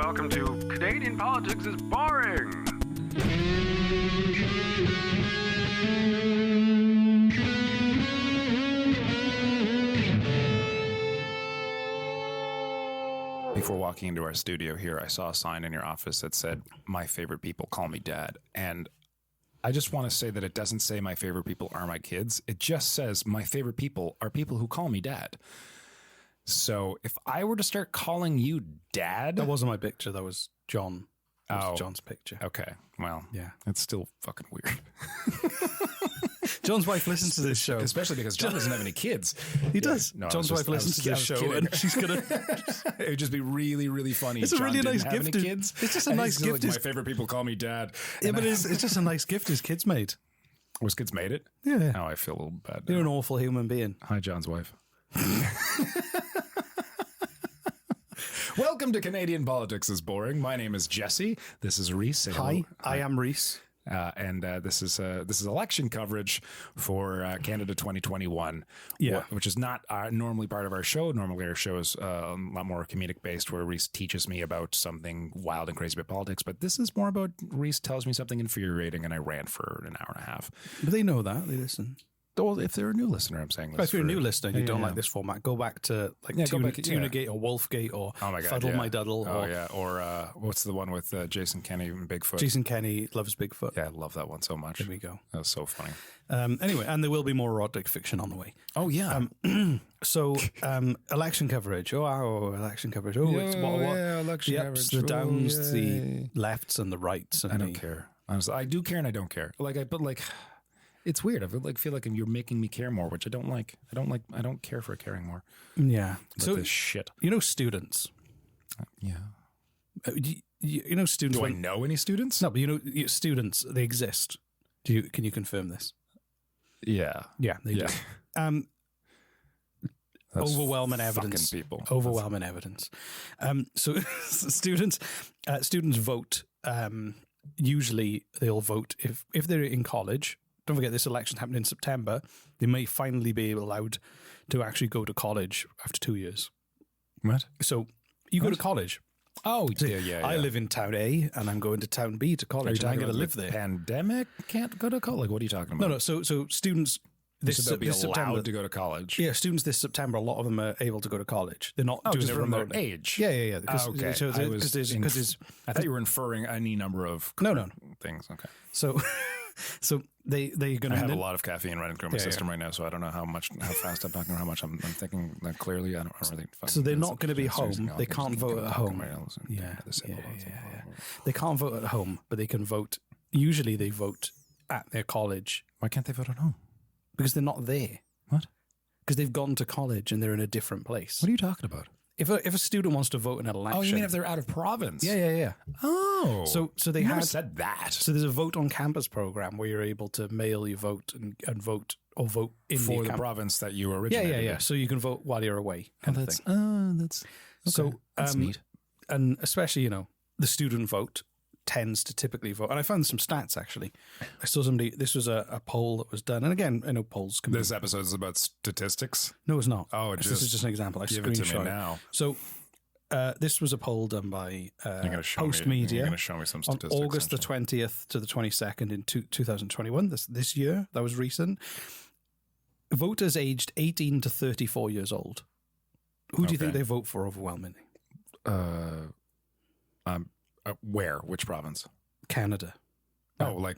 welcome to Canadian Politics is Boring. Before walking into our studio here, I saw a sign in your office that said, "My favorite people call me dad." And I just want to say that it doesn't say my favorite people are my kids. It just says my favorite people are people who call me dad. So if I were to start calling you dad... That wasn't my picture. That was John. That was Oh. John's picture. Okay. Well, Yeah. it's still fucking weird. John's wife listens to this show. Especially because John doesn't have any kids. He does. No, John's wife listens to this show, kidding. and she's gonna. It would just be really, really funny. It's a John really didn't nice have gift. any kids. It's just a And nice he's gift. Like, my favorite people call me dad. Yeah, And but it's just a nice gift his kids made. was kids made it? Yeah. Oh, I feel a little bad. You're an awful human being. Hi, John's wife. Welcome to Canadian Politics is Boring. My name is Jesse. This is Reese. Say Hi, hello. I am Reese. And this is election coverage for Canada 2021. Yeah. which is not normally part of our show. Normally, our show is a lot more comedic based, where Reese teaches me about something wild and crazy about politics. But this is more about Reese tells me something infuriating, and I rant for an hour and a half. But they know that. They listen. Well, if they're a new listener, I'm saying this. If you're a new listener and you don't yeah. like this format, go back to like Yeah, go back, Tunagate or Wolfgate or Oh my God, Fuddle yeah. My Duddle. Oh or yeah, or what's the one with Jason Kenney and Bigfoot? Jason Kenney Loves Bigfoot. Yeah, I love that one so much. There we go. That was so funny. Anyway, and there will be more erotic fiction on the way. Oh yeah. So, election coverage. Election coverage. Oh, it's what? yeah, election the ups, coverage. the downs, Oh, the yay. lefts, and the rights. And I don't care. Honestly, I do care and I don't care. It's weird. I feel like you're making me care more, which I don't like. I don't care for caring more. Yeah. So this shit. You know, students. Yeah. You know, students. Do I know any students? No, but students. They exist. Can you confirm this? Yeah. Yeah, they do. That's Overwhelming evidence. fucking people. Overwhelming evidence. So students vote. Usually they'll vote if they're in college. Don't forget this election happened in September. They may finally be allowed to actually go to college after 2 years. What? So you go to college. Oh, yeah. I live in town A and I'm going to town B to college and I'm going to live there. Pandemic can't go to college. Like, what are you talking about? No. So students They'll be allowed September to go to college. Yeah, students this September, a lot of them are able to go to college. They're not doing just it from their remotely. age. Yeah. Okay. So I thought you were inferring any number of No. things. Okay. So they're going I to have a lot of caffeine running through my Yeah, system right now, so I don't know how fast I'm talking or how much I'm thinking that clearly. I don't really fucking. So they're not going to be It's using home. They can't vote at home. Yeah. They can't vote at home, but they can vote. Usually they vote at their college Why can't they vote at home? because they're not there. What? Because they've gone to college and they're in a different place. What are you talking about? If a student wants to vote in an election, Oh, you mean if they're out of province? yeah. Oh, So they you never had said that. So there's a vote on campus program where you're able to mail your vote and vote or vote in For the camp- province that you originated. Yeah. So you can vote while you're away. Kind of thing. That's okay. So that's neat. And especially, the student vote tends to typically vote. And I found some stats, actually. I saw this was a poll that was done. And again, I know polls can be... This episode is about statistics. No, it's not. Oh, this is just an example. I give it to me screenshot now. So this was a poll done by Post You're Media going to show me some on statistics. August the 20th to the 22nd in 2021, this year. That was recent. Voters aged 18 to 34 years old. Who do you think they vote for overwhelmingly? Where? Which province? Canada. Oh, like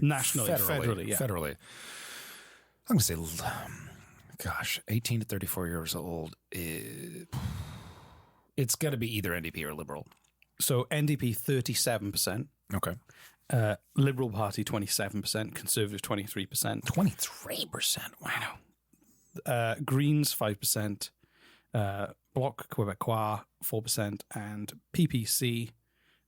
Nationally, federally. yeah. Federally. I'm going to say, gosh, 18 to 34 years old. It's going to be either NDP or Liberal. So NDP 37%, Okay. Liberal Party 27%, Conservative 23%, 23%. Wow. Greens 5%, Bloc Québécois 4%, and PPC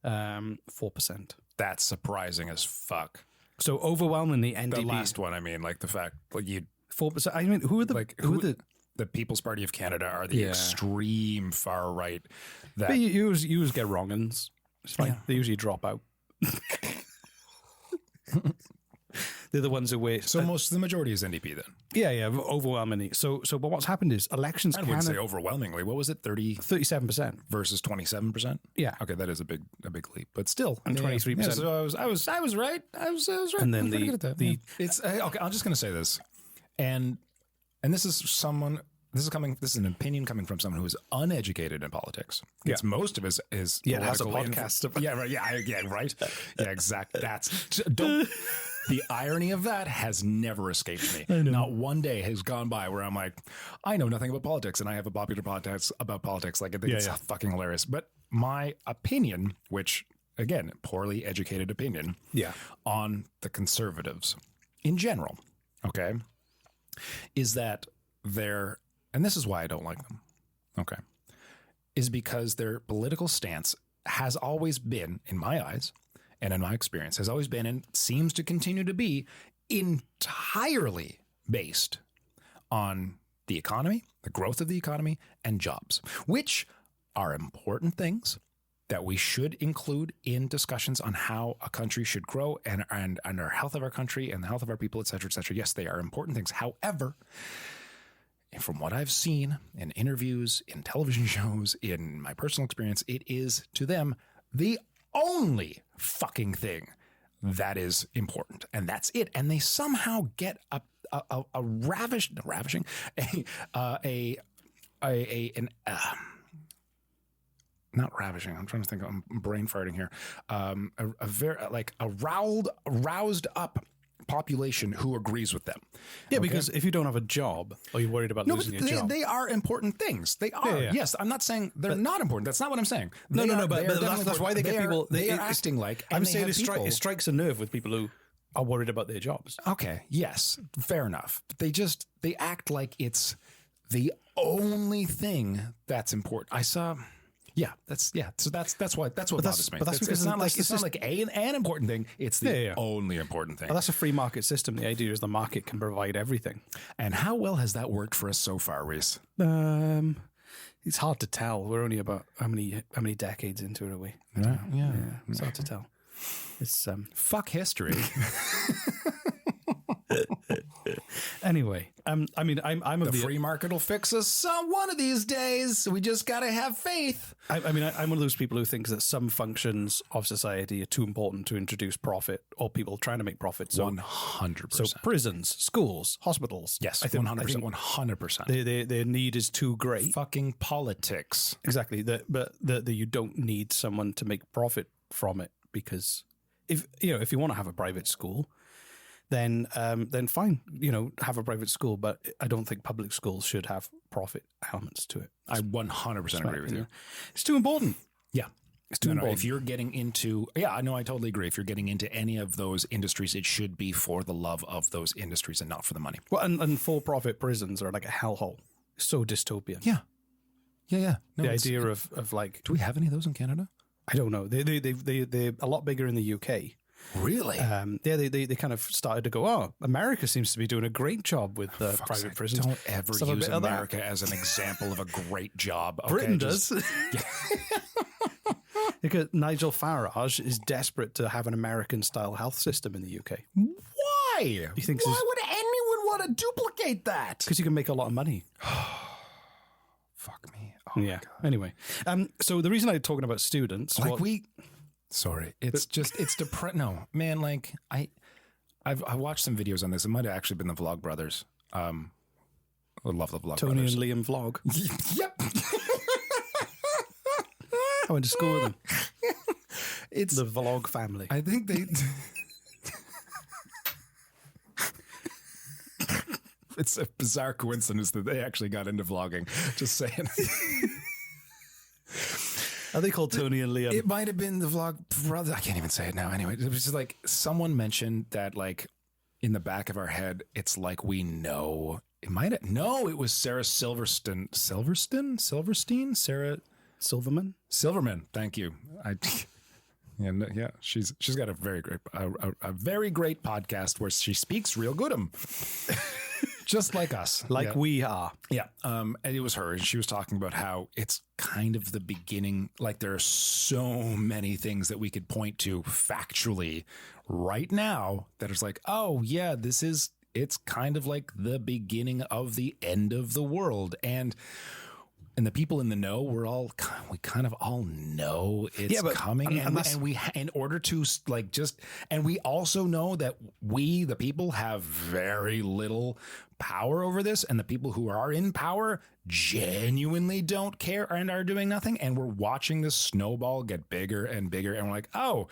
4%. That's surprising as fuck. So overwhelmingly NDP. The last one, I mean, like the fact, like you 4%. I mean, who are the the People's Party of Canada are the extreme far right. That But you always get wrong-uns. It's fine. Yeah. They usually drop out. They're the ones who wait. So the majority is NDP then. Yeah, overwhelmingly. So, but what's happened is elections I wouldn't say overwhelmingly. What was it? 37% versus 27%. Yeah. Okay, that is a big leap, but still. And 23%. Yeah, so I was right. I was right. And then it's okay. I'm just going to say this, and this is an opinion coming from someone who is uneducated in politics. It's most of his is it has a podcast. Yeah, right. Yeah, right. Yeah, exactly. The irony of that has never escaped me. Not one day has gone by where I'm like, I know nothing about politics, and I have a popular podcast about politics. Like, I think it's fucking hilarious. But my opinion, which again, poorly educated opinion, on the conservatives in general, okay, is that they're, and this is why I don't like them, okay, is because their political stance has always been, in my eyes and in my experience, has always been and seems to continue to be entirely based on the economy, the growth of the economy, and jobs, which are important things that we should include in discussions on how a country should grow and our health of our country and the health of our people, et cetera, et cetera. Yes, they are important things. However, from what I've seen in interviews, in television shows, in my personal experience, it is to them the only fucking thing that is important, and that's it. And they somehow get not ravishing. I'm trying to think. I'm brain farting here. A very roused up population who agrees with them. Yeah, okay? Because if you don't have a job, or you're worried about losing your job, they are important things. They are. Yeah. Yes, I'm not saying they're not important. That's not what I'm saying. But that's why they get people. They are acting like. I'm saying it strikes a nerve with people who are worried about their jobs. Okay. Yes. Fair enough. But they act like it's the only thing that's important. I saw. Yeah, So that's what bothers me. But that's because it's not like an important thing. It's the only important thing. Well, that's a free market system. The idea is the market can provide everything. And how well has that worked for us so far, Reese? It's hard to tell. We're only about how many decades into it are we? Yeah. It's hard to tell. It's fuck history. Anyway, I'm of the free market will fix us one of these days. We just got to have faith. I'm one of those people who thinks that some functions of society are too important to introduce profit or people trying to make profit. So 100%. So prisons, schools, hospitals. Yes, I think 100%. 100%. Their need is too great. Fucking politics. Exactly. But you don't need someone to make profit from it, because if you want to have a private school, then fine, have a private school, but I don't think public schools should have profit elements to it. I 100% agree with you. It's too important. Yeah. It's too important. If you're getting into, I totally agree. If you're getting into any of those industries, it should be for the love of those industries and not for the money. Well, and for-profit prisons are like a hellhole. So dystopian. Yeah. No, the idea of like... Do we have any of those in Canada? I don't know. They're a lot bigger in the UK. Really? They kind of started to go, oh, America seems to be doing a great job with private prisons. Don't ever use America as an example of a great job. Okay, Britain does. Because Nigel Farage is desperate to have an American-style health system in the UK. Why? He thinks Why would anyone want to duplicate that? Because you can make a lot of money. Fuck me. Oh yeah. Anyway, so the reason I'm talking about students, sorry, it's depressing. No, man, like I watched some videos on this. It might have actually been the Vlog Brothers. I love the Vlog Tony Brothers. and Liam Vlog. Yep. I went to school with them. It's the Vlog family. I think they. It's a bizarre coincidence that they actually got into vlogging. Just saying. Are they called Tony and Liam? It might have been the Vlog Brothers. I can't even say it now. Anyway, it was just like someone mentioned that, like, in the back of our head, it's like we know. It might have. No, it was Sarah Silverstein. Silverstein? Sarah Silverman. Thank you. Yeah, she's got a very great podcast where she speaks real good. just like us, like we are. Yeah. And it was her, and she was talking about how it's kind of the beginning. Like there are so many things that we could point to factually right now that is like, oh yeah, it's kind of like the beginning of the end of the world. And the people in the know, we kind of all know it's coming. And we, in order to like and we also know that we, the people, have very little power over this. And the people who are in power genuinely don't care and are doing nothing. And we're watching this snowball get bigger and bigger. And we're like, oh,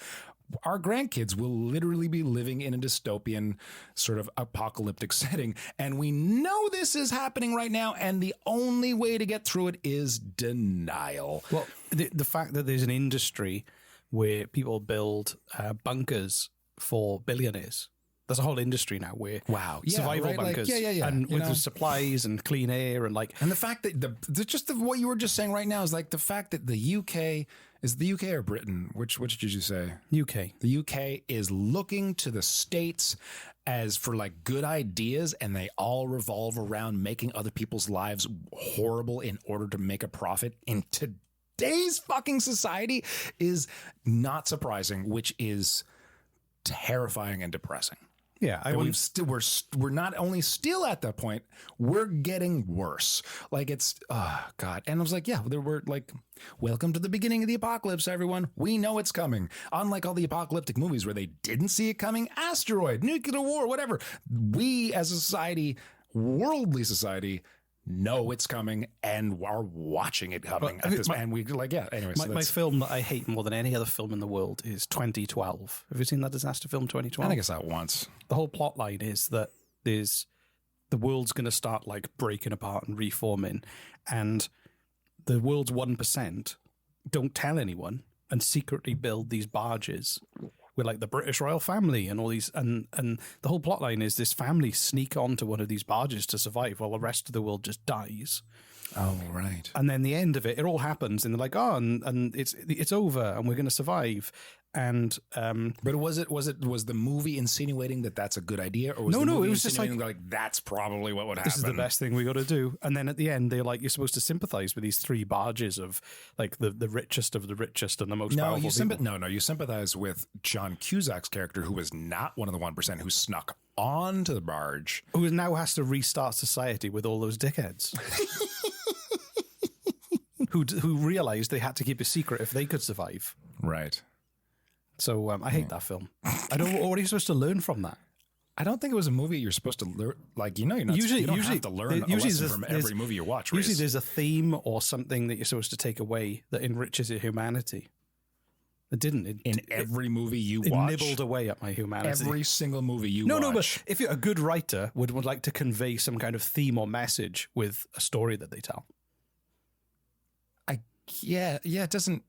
our grandkids will literally be living in a dystopian sort of apocalyptic setting. And we know this is happening right now. And the only way to get through it is denial. Well, the fact that there's an industry where people build bunkers for billionaires. There's a whole industry now where survival bunkers, and with the supplies and clean air and like, and the fact that what you were just saying right now is like the fact that the UK is the UK or Britain, which did you say? UK. The UK is looking to the States as for like good ideas, and they all revolve around making other people's lives horrible in order to make a profit in today's fucking society is not surprising, which is terrifying and depressing. Yeah, we're not only still at that point, we're getting worse. Like it's God. And I was like, yeah, we're like, welcome to the beginning of the apocalypse, everyone. We know it's coming. Unlike all the apocalyptic movies where they didn't see it coming, asteroid, nuclear war, whatever. We as a society, worldly society, know it's coming and are watching it coming at this point. And we like, yeah, anyway. My film that I hate more than any other film in the world is 2012. Have you seen that disaster film, 2012? I think I saw it once. The whole plot line is that the world's going to start like breaking apart and reforming, and the world's 1% don't tell anyone and secretly build these barges with like the British royal family and all these, and the whole plot line is this family sneak onto one of these barges to survive while the rest of the world just dies. Oh, right. And then the end of it all happens, and they're like, oh, and it's over, and we're going to survive. And but was the movie insinuating that that's a good idea, or was no, it was just like that's probably what would happen? This is the best thing we got to do. And then at the end, they're like, you're supposed to sympathize with these three barges of like the richest of the richest and the most powerful people. You sympathize with John Cusack's character, who was not one of the 1% who snuck onto the barge, who now has to restart society with all those dickheads. who realized they had to keep a secret if they could survive. Right. So I hate that film. I don't. What are you supposed to learn from that? I don't think it was a movie you're supposed to learn. Like, you're not. You don't have to learn a lesson from every movie you watch. Usually, there's a theme or something that you're supposed to take away that enriches your humanity. It didn't. In every movie you watch, it nibbled away at my humanity. Every single movie you watch. No, but if you're a good writer, would like to convey some kind of theme or message with a story that they tell. It doesn't.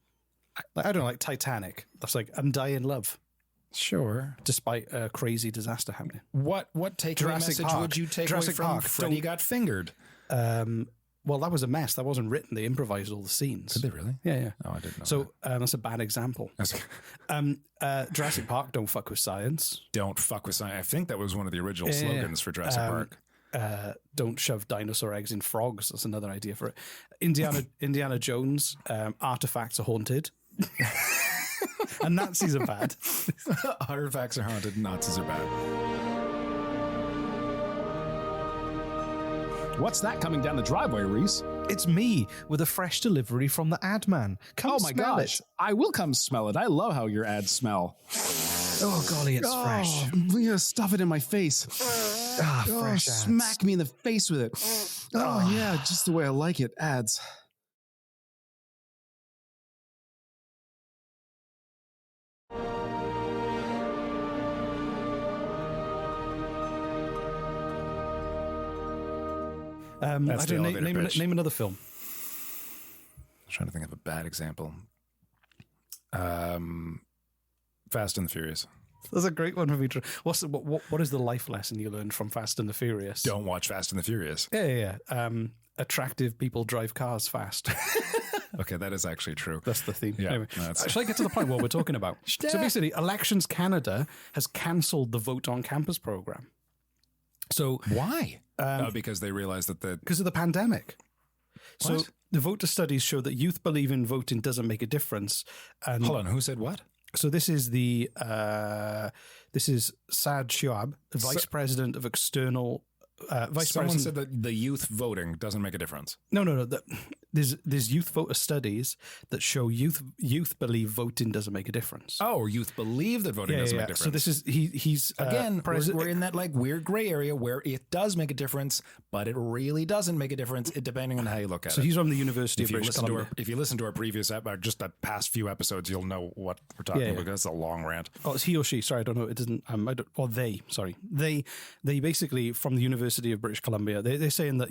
I don't like Titanic. That's like I'm dying in love. Sure. Despite a crazy disaster happening. What takeaway message would you take away from Freddy Got Fingered? Well, that was a mess. That wasn't written. They improvised all the scenes. Did they really? Yeah. Oh, I didn't know. So that's a bad example. Jurassic Park, don't fuck with science. Don't fuck with science. I think that was one of the original slogans for Jurassic Park. Don't shove dinosaur eggs in frogs. That's another idea for it. Indiana Jones, artifacts are haunted. And Nazis are bad. Artifacts are haunted, Nazis are bad. What's that coming down the driveway, Reese? It's me with a fresh delivery from the ad man. Come smell it. I will come smell it. I love how your ads smell. Oh, golly, it's fresh. Yeah, stuff it in my face. Fresh ads. Smack me in the face with it. Oh, yeah, just the way I like it. Ads. Name another film. I'm trying to think of a bad example. Fast and the Furious. That's a great one for me. What is the life lesson you learned from Fast and the Furious? Don't watch Fast and the Furious. Yeah. Attractive people drive cars fast. Okay, that is actually true. That's the theme. Yeah, anyway, shall I get to the point what we're talking about? So basically, Elections Canada has cancelled the Vote on Campus program. So Why? Because they realized that because of the pandemic. So What? the voter studies show that youth believe in voting doesn't make a difference. And Hold on, who said what? so this is Saad Shoaib, the vice president of external vice Someone president. said that the youth voting doesn't make a difference. No. There's youth voter studies that show youth believe voting doesn't make a difference. Oh, youth believe that voting doesn't make a difference. So this is he's Again, we're in that like weird gray area where it does make a difference, but it really doesn't make a difference depending on how you look at so it. he's from the University of If you, British listen to Columbia. if you listen to our previous just the past few episodes, you'll know what we're talking Yeah, yeah. about. Because it's a long rant. Oh, it's he or she. Sorry, I don't know. It doesn't. Or they. Sorry, they basically from the University of British Columbia. They're saying that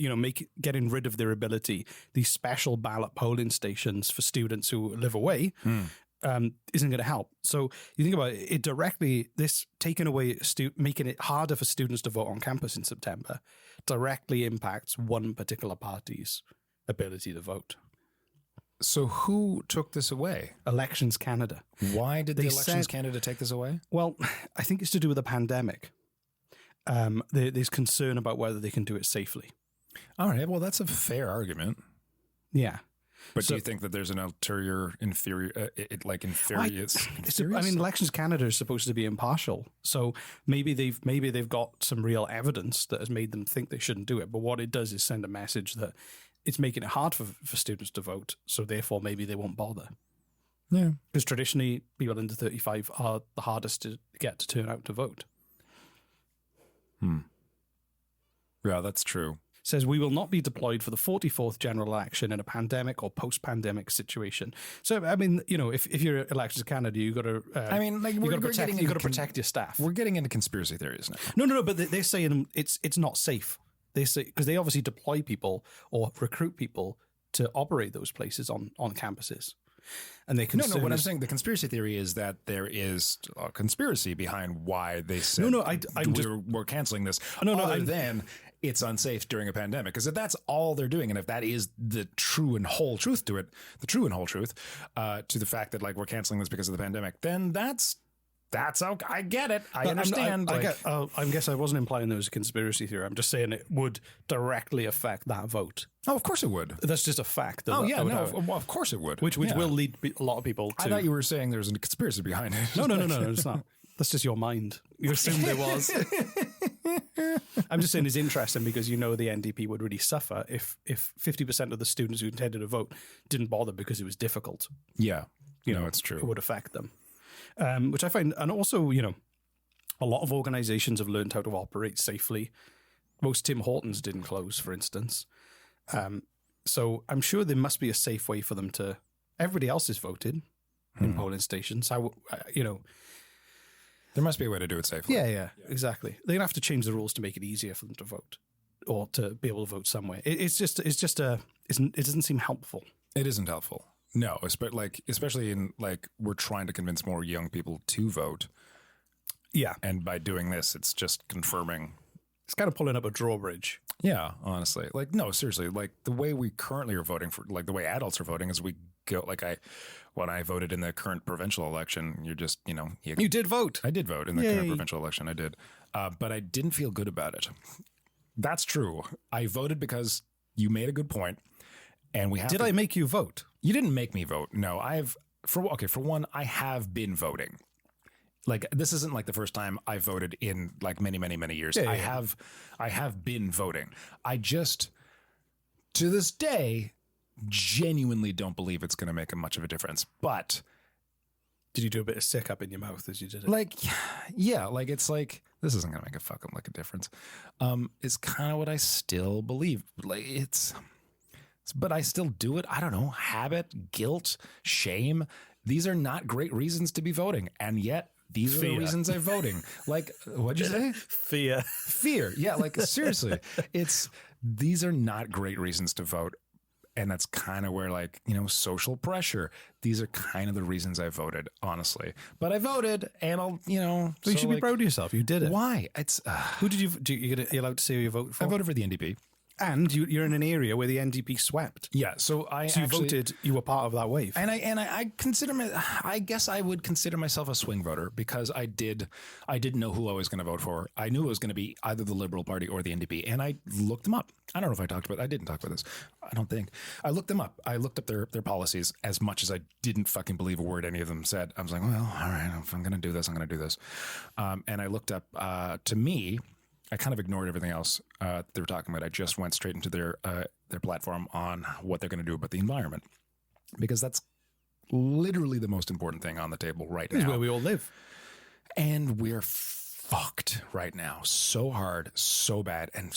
getting rid of their ability, these special ballot polling stations for students who live away, isn't going to help. So you think about it directly. This taking away making it harder for students to vote on campus in September directly impacts one particular party's ability to vote. So who took this away? Elections Canada. Why did the They Elections said- Canada take this away? Well, I think it's to do with the pandemic. There's concern about whether they can do it safely. All right, well, that's a fair argument. Yeah. But do you think that there's an inferior? Elections Canada is supposed to be impartial, so maybe they've got some real evidence that has made them think they shouldn't do it. But what it does is send a message that it's making it hard for students to vote, so therefore maybe they won't bother. Yeah, Because traditionally, people under 35 are the hardest to get to turn out to vote. yeah, that's true. Says we will not be deployed for the 44th general election in a pandemic or post-pandemic situation. So, I mean, if you're Elections Canada, you've got to. you got to protect your staff. We're getting into conspiracy theories now. No. But they're saying it's not safe. They say because they obviously deploy people or recruit people to operate those places on campuses, and they can. No. What I'm saying, the conspiracy theory is that there is a conspiracy behind why they said we're canceling this. Other than it's unsafe during a pandemic, because if that's all they're doing, and if that is the true and whole truth to it, to the fact that like we're canceling this because of the pandemic, then that's okay. I get it. I understand. I guess I wasn't implying there was a conspiracy theory. I'm just saying it would directly affect that vote. Oh, of course it would. That's just a fact. Of course it would. Which will lead a lot of people to. I thought you were saying there's a conspiracy behind it. No, it's not. That's just your mind. You assumed there was. I'm just saying it's interesting because the NDP would really suffer if 50% of the students who intended to vote didn't bother because it was difficult. Yeah, it's true. It would affect them. Which I find, and also, a lot of organizations have learned how to operate safely. Most Tim Hortons didn't close, for instance. So I'm sure there must be a safe way for them to. Everybody else is voted in polling stations. There must be a way to do it safely. Yeah, exactly. They're gonna have to change the rules to make it easier for them to vote, or to be able to vote somewhere. It doesn't seem helpful. It isn't helpful. No, especially in we're trying to convince more young people to vote. Yeah, and by doing this, it's just confirming. It's kind of pulling up a drawbridge. Yeah, honestly, no, seriously, the way we currently are voting for, the way adults are voting is we go when I voted in the current provincial election, you're just you did vote. I did vote in the current provincial election. I did, but I didn't feel good about it. That's true. I voted because you made a good point, and we have. Did I make you vote? You didn't make me vote. No, for one, I have been voting. This isn't the first time I voted in many, many, many years. Yeah. I have been voting. I just, to this day, genuinely don't believe it's going to make much of a difference. But did you do a bit of sick up in your mouth as you did it? Yeah, it's this isn't going to make a fucking lick of difference. It's kind of what I still believe. But I still do it. I don't know. Habit, guilt, shame. These are not great reasons to be voting. And yet, these are the reasons I'm voting. What'd you say? Fear. Yeah, seriously. These are not great reasons to vote. And that's kind of where social pressure. These are kind of the reasons I voted, honestly. But I voted and I'll, you should be proud of yourself. You did it. Why? It's who did you allowed to say who you voted for? I voted for the NDP. And you're in an area where the NDP swept. Yeah, so you voted. You were part of that wave. And I I guess I would consider myself a swing voter because I didn't know who I was going to vote for. I knew it was going to be either the Liberal Party or the NDP, and I looked them up. I don't know if I didn't talk about this. I don't think. I looked them up. I looked up their policies as much as I didn't fucking believe a word any of them said. I was like, well, all right, if I'm going to do this, I'm going to do this. And I looked up, to me, I kind of ignored everything else they were talking about. I just went straight into their platform on what they're going to do about the environment, because that's literally the most important thing on the table right now. It's where we all live. And we're fucked right now. So hard, so bad. And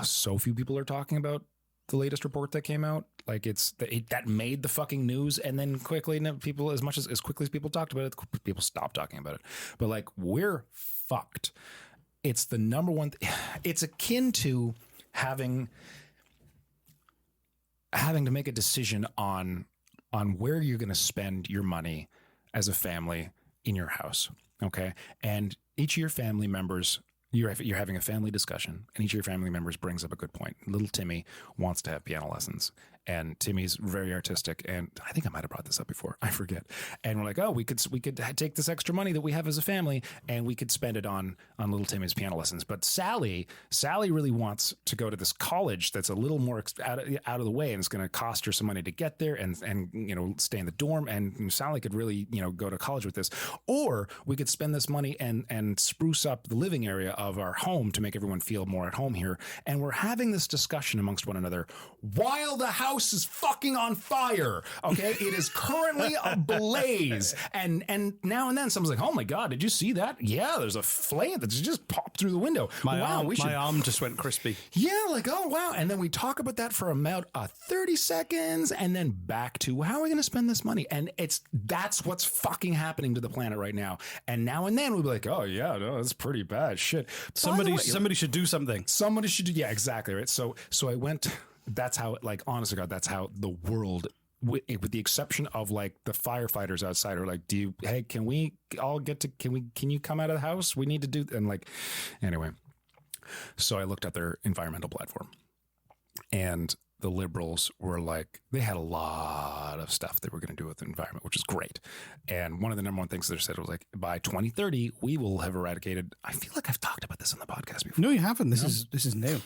so few people are talking about the latest report that came out. Like that made the fucking news. And then quickly, people, as quickly as people talked about it, people stopped talking about it. But like, we're fucked. It's the number one. It's akin to having to make a decision on where you're going to spend your money as a family in your house. Okay. And each of your family members, you're having a family discussion, and each of your family members brings up a good point. Little Timmy wants to have piano lessons, and Timmy's very artistic. And I think I might have brought this up before. I forget. And we're like, oh, we could take this extra money that we have as a family, and we could spend it on little Timmy's piano lessons. But Sally really wants to go to this college that's a little more out of the way, and it's going to cost her some money to get there, and stay in the dorm. And Sally could really go to college with this, or we could spend this money and spruce up the living area of our home to make everyone feel more at home here. And we're having this discussion amongst one another while the house is fucking on fire. Okay. It is currently ablaze. And now and then someone's like, oh my God, did you see that? Yeah, there's a flame that's just popped through the window. My arm just went crispy. Yeah, like, oh wow. And then we talk about that for about 30 seconds, and then back to how are we going to spend this money? And that's what's fucking happening to the planet right now. And now and then we'll be like, oh yeah, no, that's pretty bad shit. Somebody should do something. Somebody should do. Yeah, exactly. Right. So I went. That's how, like, honest to God, that's how the world, with the exception of like the firefighters outside, are like, can we all can you come out of the house? We need to do. And like, anyway, so I looked at their environmental platform, and the Liberals were like, they had a lot of stuff they were going to do with the environment, which is great. And one of the number one things they said was like, by 2030, we will have eradicated. I feel like I've talked about this on the podcast before. No, you haven't. This is new.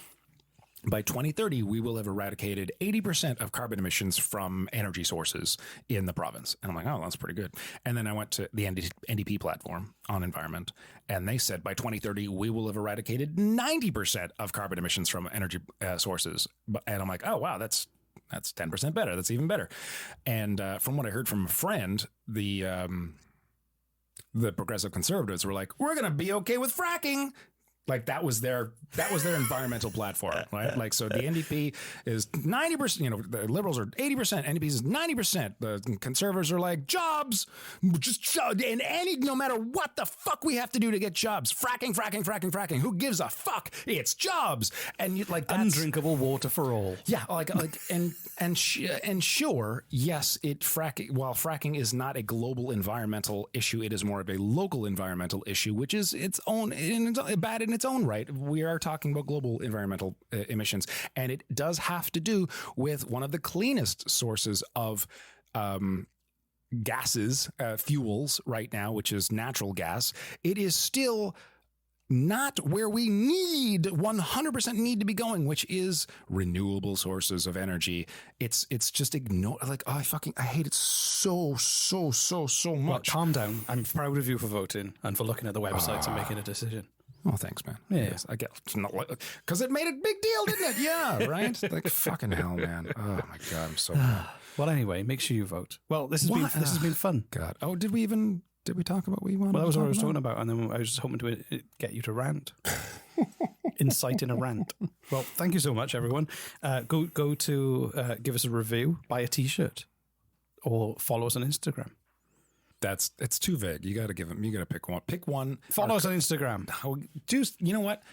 By 2030, we will have eradicated 80% of carbon emissions from energy sources in the province. And I'm like, oh, that's pretty good. And then I went to the NDP platform on environment, and they said by 2030, we will have eradicated 90% of carbon emissions from energy sources. And I'm like, oh, wow, that's 10% better. That's even better. And from what I heard from a friend, the progressive conservatives were like, we're going to be okay with fracking. Like that was their environmental platform, right? Like, so the NDP is 90%, the Liberals are 80%, NDP is 90%. The conservatives are like, jobs, and no matter what the fuck we have to do to get jobs, fracking. Who gives a fuck? It's jobs. And that's undrinkable water for all. Yeah. And sure, yes, while fracking is not a global environmental issue, it is more of a local environmental issue, which is its own, bad in its own right. We are talking about global environmental emissions, and it does have to do with one of the cleanest sources of gases, fuels right now, which is natural gas. It is still not where we 100% need to be going, which is renewable sources of energy. It's just ignore. Like, oh, I hate it so much. Well, calm down. I'm proud of you for voting and for looking at the websites and making a decision. Oh, thanks, man. Yeah. Yes, I get, because it made a big deal, didn't it? Yeah, right. Like, fucking hell, man. Oh my God, I'm so mad. Well, anyway, make sure you vote. Well, this has been fun. God. Oh, did we talk about what we wanted? Well, that was what I was talking about, and then I was just hoping to get you to rant. Inciting a rant. Well, thank you so much, everyone. Go to give us a review, buy a T-shirt, or follow us on Instagram. It's too vague. You got to pick one. Pick one. Follow us on Instagram. You know what?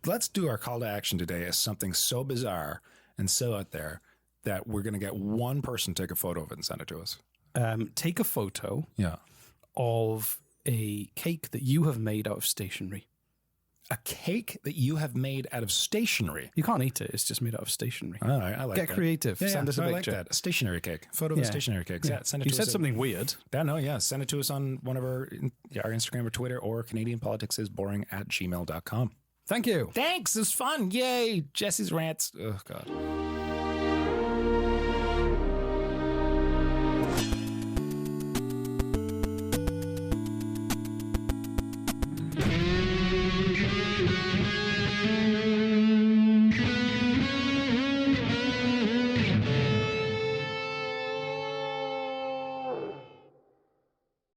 Let's do our call to action today as something so bizarre and so out there that we're going to get one person to take a photo of it and send it to us. Take a photo. Yeah. Of a cake that you have made out of stationery. a cake that you have made out of stationery. You can't eat it. It's just made out of stationery. All right, I like Get that. creative. Yeah, Send us a I picture. like that. A stationery cake. Photo of a stationery cake. Yeah. Send it You to said us. something weird. Yeah. Send it to us on one of our Instagram or Twitter, or CanadianPoliticsIsBoring@gmail.com. Thank you. Thanks. It's fun. Yay. Jesse's rants. Oh, God.